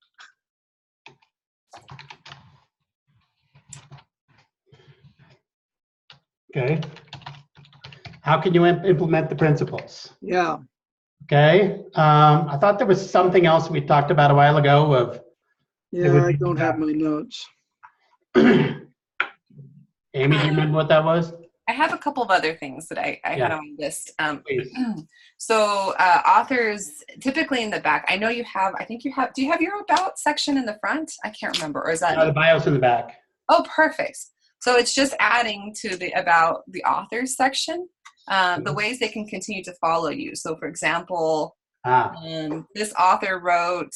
Okay. How can you implement the principles? Yeah. Okay. I thought there was something else we talked about a while ago of. Yeah, I don't have my notes. Amy, do you remember what that was? I have a couple of other things that I had on my list. Please. So authors, typically in the back, I know you have, do you have your about section in the front? I can't remember, or is that? The bio's in the back. Oh, perfect. So it's just adding to the about the authors section, the ways they can continue to follow you. So for example, this author wrote,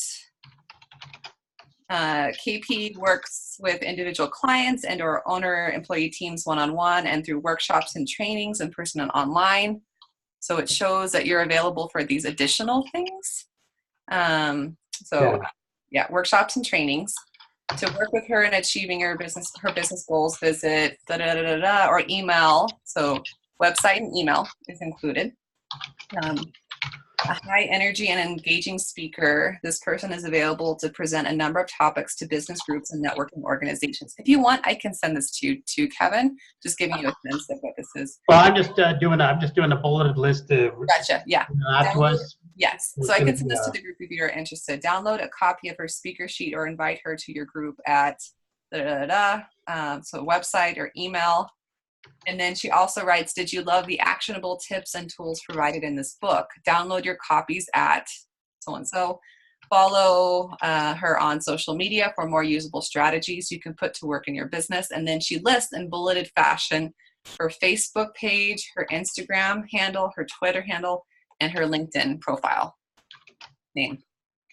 KP works with individual clients and or owner employee teams one-on-one and through workshops and trainings in person and online. So it shows that you're available for these additional things. Workshops and trainings. To work with her in achieving her business goals, visit or email. So website and email is included. a high energy and engaging speaker. This person is available to present a number of topics to business groups and networking organizations. If you want, I can send this to you too, Kevin. Just giving you a sense of what this is. Well, I'm just doing a bulleted list of Gotcha. Yeah. afterwards. Yes. So I can send this to the group if you're interested. Download a copy of her speaker sheet or invite her to your group at so website or email. And then she also writes, did you love the actionable tips and tools provided in this book? Download your copies at so-and-so. Follow her on social media for more usable strategies you can put to work in your business. And then she lists in bulleted fashion her Facebook page, her Instagram handle, her Twitter handle, and her LinkedIn profile name.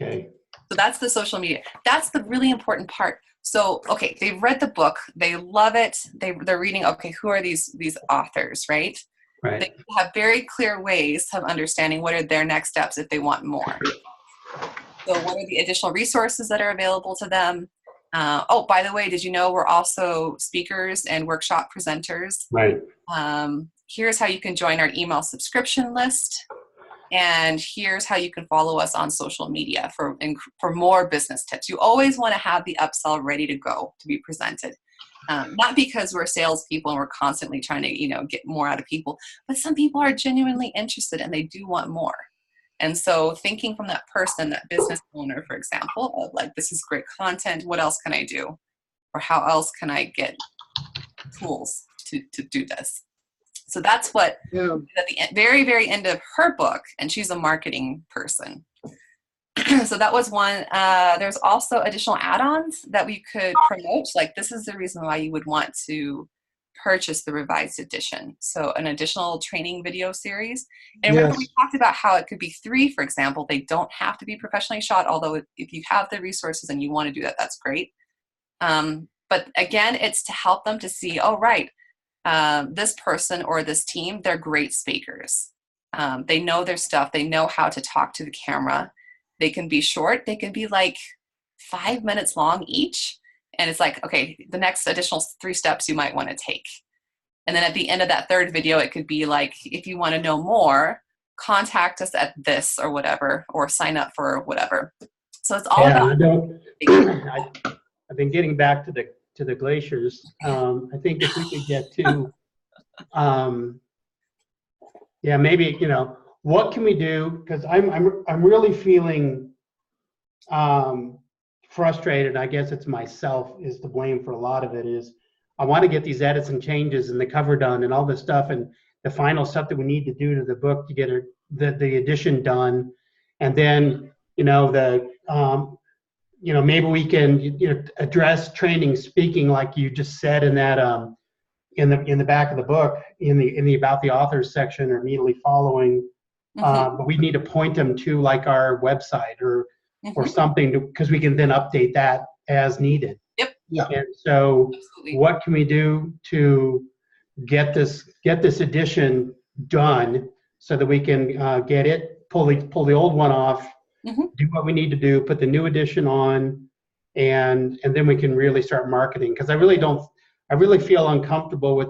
Okay. So that's the social media. That's the really important part. So, okay, they've read the book. They love it. They're reading, okay, who are these authors, right? Right. They have very clear ways of understanding what are their next steps if they want more. So what are the additional resources that are available to them? Oh, by the way, did you know we're also speakers and workshop presenters? Right. Here's how you can join our email subscription list. And here's how you can follow us on social media for more business tips. You always want to have the upsell ready to go to be presented. Not because we're salespeople and we're constantly trying to, get more out of people, but some people are genuinely interested and they do want more. And so thinking from that person, that business owner, for example, of like, this is great content. What else can I do? Or how else can I get tools to do this? So that's what at the very, very end of her book, and she's a marketing person. So that was one. There's also additional add-ons that we could promote. Like this is the reason why you would want to purchase the revised edition. So an additional training video series. And remember we talked about how it could be 3, for example. They don't have to be professionally shot, although if you have the resources and you want to do that, that's great. But again, it's to help them to see, oh, right. This person or this team, they're great speakers. They know their stuff. They know how to talk to the camera. They can be short. They can be like 5 minutes long each. And it's like, okay, the next additional 3 steps you might want to take. And then at the end of that 3rd video, it could be like, if you want to know more, contact us at this or whatever, or sign up for whatever. So it's all about. I've been getting back to the glaciers. I think if we could get to, maybe, what can we do? Because I'm really feeling frustrated. I guess it's myself is to blame for a lot of it. Is I want to get these edits and changes and the cover done and all this stuff and the final stuff that we need to do to the book to get the edition done, and then maybe we can address training speaking like you just said in that in the back of the book in the about the authors section or immediately following. But we need to point them to like our website or something because we can then update that as needed. Yep. Yeah. And so Absolutely. what can we do to get this edition done so that we can pull the old one off, do what we need to do, put the new edition on, and then we can really start marketing. Because I really feel uncomfortable with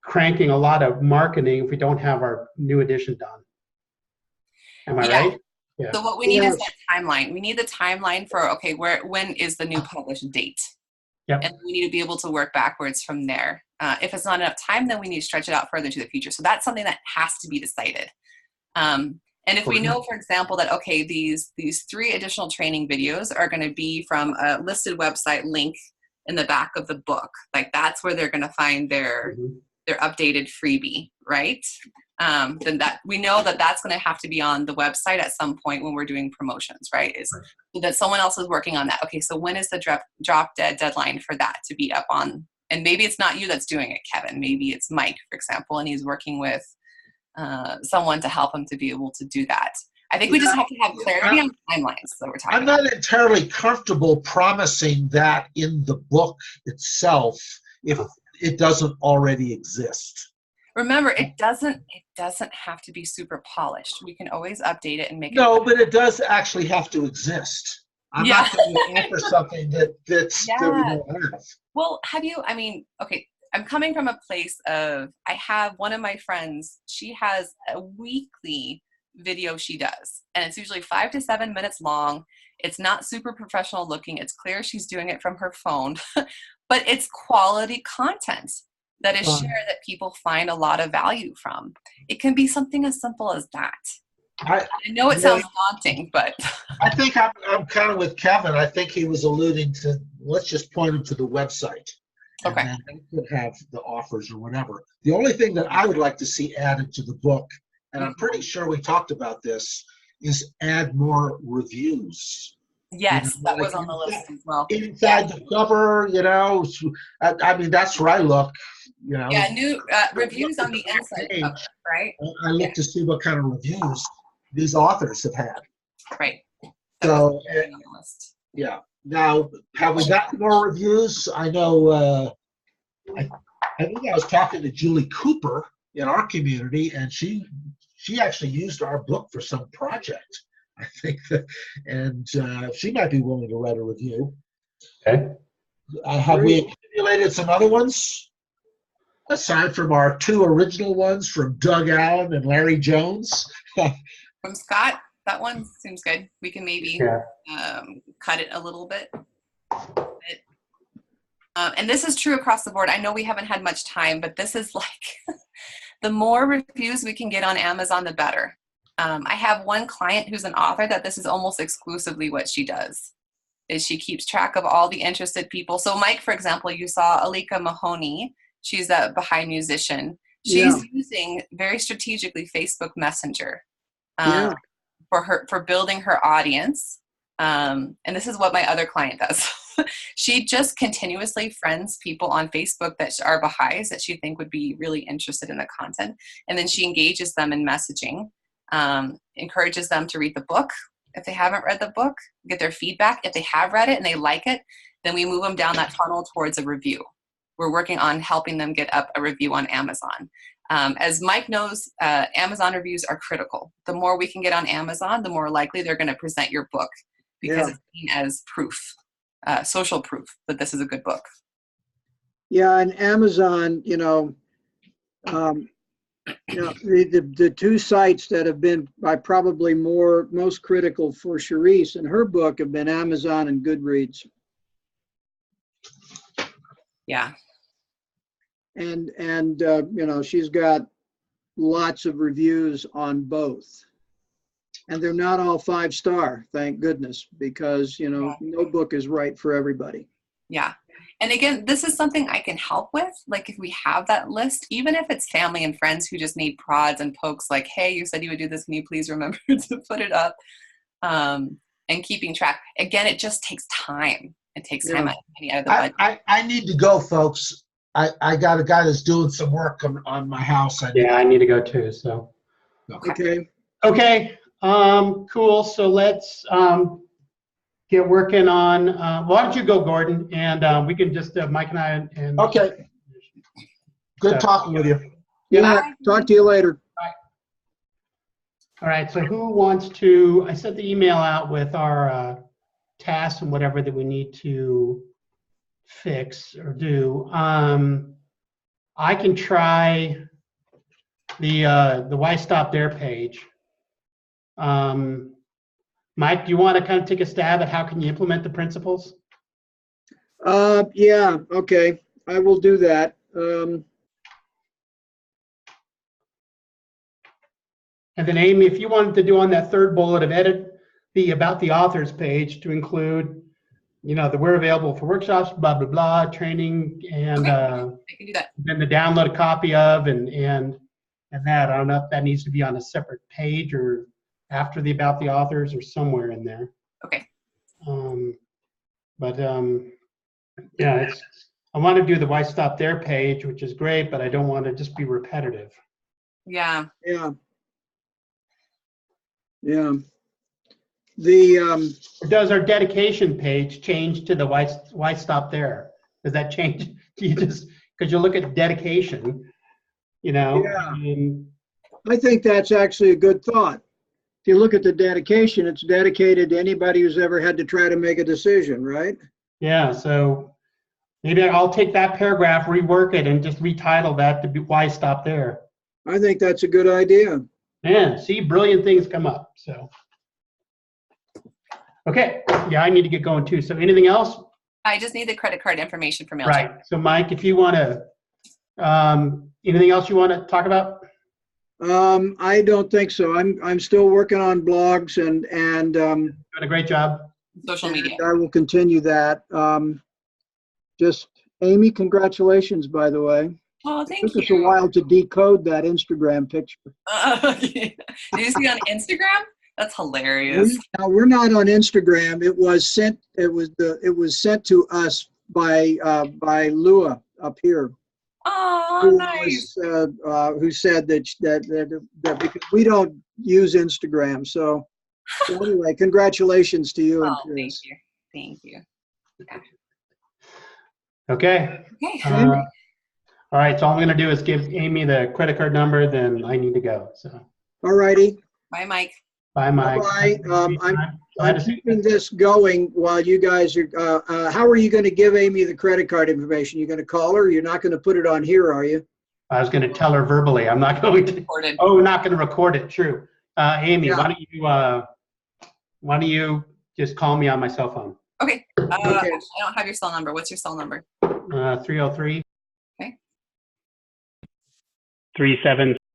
cranking a lot of marketing if we don't have our new edition done. Am I right? Yeah. So what we need is that timeline. We need the timeline for, okay, when is the new published date? Yep. And we need to be able to work backwards from there. If it's not enough time, then we need to stretch it out further to the future. So that's something that has to be decided. And if we know, for example, that, okay, these 3 additional training videos are going to be from a listed website link in the back of the book, like that's where they're going to find their updated freebie, right? Then that we know that that's going to have to be on the website at some point when we're doing promotions, right? So that someone else is working on that. Okay, so when is the drop dead deadline for that to be up on? And maybe it's not you that's doing it, Kevin. Maybe it's Mike, for example, and he's working with someone to help him to be able to do that. I think we just have to have clarity on timelines that we're talking about. I'm not entirely comfortable promising that in the book itself if it doesn't already exist. Remember, it doesn't have to be super polished. We can always update it and make it. No, but it does actually have to exist. I'm not going to offer something that we don't have. Well, okay, I'm coming from a place of, I have one of my friends, she has a weekly video she does. And it's usually 5 to 7 minutes long. It's not super professional looking. It's clear she's doing it from her phone, but it's quality content that is shared that people find a lot of value from. It can be something as simple as that. I know it sounds daunting, but I think I'm kind of with Kevin. I think he was alluding to, let's just point him to the website. Okay. And then they could have the offers or whatever. The only thing that I would like to see added to the book, and I'm pretty sure we talked about this, is add more reviews. yes, that was on the list as well. Inside the cover, you know, I mean, that's where I look, you know. Yeah, new reviews on the inside cover, right? I look to see what kind of reviews these authors have had. Right. So, On the list. yeah. Now, have we got more reviews? I know, I think I was talking to Julie Cooper in our community, and she actually used our book for some project, I think, and she might be willing to write a review. Okay. Have we accumulated some other ones? Aside from our 2 original ones from Doug Allen and Larry Jones? From Scott, that one seems good. We can maybe cut it a little bit. And this is true across the board. I know we haven't had much time, but this is like the more reviews we can get on Amazon, the better. I have one client who's an author that this is almost exclusively what she does, is she keeps track of all the interested people. So Mike, for example, you saw Alika Mahoney. She's a Baha'i musician. She's using very strategically Facebook Messenger for building her audience. And this is what my other client does. She just continuously friends people on Facebook that are Baha'is that she think would be really interested in the content. And then she engages them in messaging, encourages them to read the book. If they haven't read the book, get their feedback. If they have read it and they like it, then we move them down that funnel towards a review. We're working on helping them get up a review on Amazon. As Mike knows, Amazon reviews are critical. The more we can get on Amazon, the more likely they're going to present your book, because it's seen as proof, social proof that this is a good book. Yeah, and Amazon, the 2 sites that have been probably most critical for Charisse and her book have been Amazon and Goodreads. Yeah. And she's got lots of reviews on both. And they're not all 5-star, thank goodness, because, no book is right for everybody. Yeah. And again, this is something I can help with. Like if we have that list, even if it's family and friends who just need prods and pokes, like, hey, you said you would do this. Can you please remember to put it up? And keeping track. Again, it just takes time. It takes time out of the budget. I need to go, folks. I got a guy that's doing some work on my house. I need to go too. So. Okay. Cool. So let's get working on. Why don't you go, Gordon? And we can just Mike and I and. Okay. Good talking with you. Yeah. Bye. Talk to you later. Bye. All right. So who wants to? I sent the email out with our tasks and whatever that we need to fix or do. I can try the Why Stop There page. Mike, do you want to kind of take a stab at how can you implement the principles? Yeah, okay. I will do that. And then Amy, if you wanted to do on that 3rd bullet of edit the about the authors page to include, that we're available for workshops, blah, blah, blah, training, and I can do that. then the download a copy of and that. I don't know if that needs to be on a separate page or after the about the authors or somewhere in there. Okay. I want to do the Why Stop There page, which is great, but I don't want to just be repetitive. Yeah. Yeah. Does our dedication page change to the Why Stop There? Does that change? Do you just, because you look at dedication, and I think that's actually a good thought. If you look at the dedication, it's dedicated to anybody who's ever had to try to make a decision, right? Yeah, so maybe I'll take that paragraph, rework it, and just retitle that to be Why Stop There. I think that's a good idea. Man, see, brilliant things come up. So, okay, yeah, I need to get going too. So, anything else? I just need the credit card information for MailChimp. Right. So, Mike, if you want to, anything else you want to talk about? I don't think so. I'm still working on blogs and Doing a great job. Social media. I will continue that. Just Amy, congratulations, by the way. Oh, thank Took us a you. while to decode that Instagram picture. Did you see on Instagram? That's hilarious. Now, we're not on Instagram. It was sent. It was sent to us by Lua up here. Oh, nice. Who said that because we don't use Instagram. So anyway, congratulations to you and Oh, thank Chris. you. Thank you. Okay. Okay. All right. So, all I'm going to do is give Amy the credit card number, then I need to go. So, All righty. Bye, Mike. bye, Mike. Bye. I'm keeping this going while you guys are. How are you going to give Amy the credit card information? You going to call her? You're not going to put it on here, are you? I was going to tell her verbally. I'm not going to. Recorded. Oh, we're not going to record it. True. Amy, Yeah. why don't you just call me on my cell phone? Okay. Okay. I don't have your cell number. What's your cell number? 303. Okay. 37